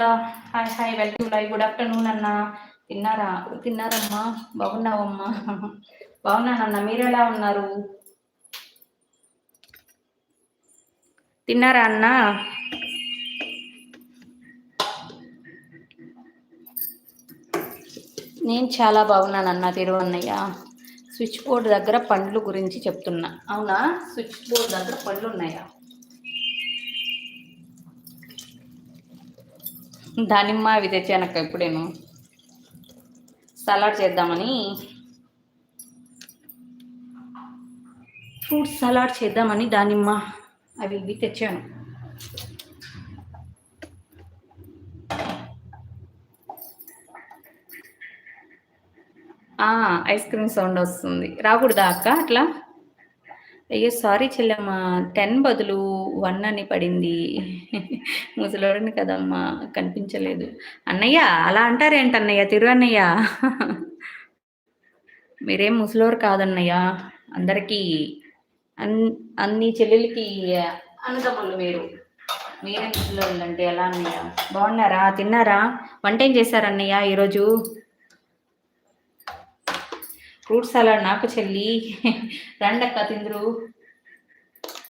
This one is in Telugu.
Hi hi welcome live. Good afternoon అన్న. తిన్నారమ్మా? బాగున్నావమ్మా? బాగున్నానన్న. మీరు ఎలా ఉన్నారు? తిన్నారా అన్న? నేను చాలా బాగున్నానన్న. తిరువన్నయ్య స్విచ్ బోర్డ్ దగ్గర పండ్లు గురించి చెప్తున్నా. అవునా? స్విచ్ బోర్డ్ దగ్గర పండ్లు ఉన్నాయా? దానిమ్మ అవి తెచ్చానక్క. ఇప్పుడేను సలాడ్ చేద్దామని, ఫ్రూట్ సలాడ్ చేద్దామని దానిమ్మ అవి ఇవి తెచ్చాను. ఐస్ క్రీమ్ సౌండ్ వస్తుంది. రాకూడదా అక్క అట్లా? అయ్యో సారీ చెల్లెమ్మ, 10 బదులు 1 అని పడింది. ముసలోడిని కదమ్మా, కనిపించలేదు. అన్నయ్య అలా అంటారేంటన్నయ్య? అన్నయ్య మీరేం ముసలోరు కాదన్నయ్య. అందరికీ అన్ని చెల్లెలకి అన్నదమ్ములు మీరు. మీరే ముసలోళ్ళు అంటే ఎలా అన్నయ్య? బాగున్నారా? తిన్నారా? వంట ఏం చేశారన్నయ్య ఈరోజు? ఫ్రూట్ సలాడ్ నాకు చెల్లి. రండక్క తిందురు.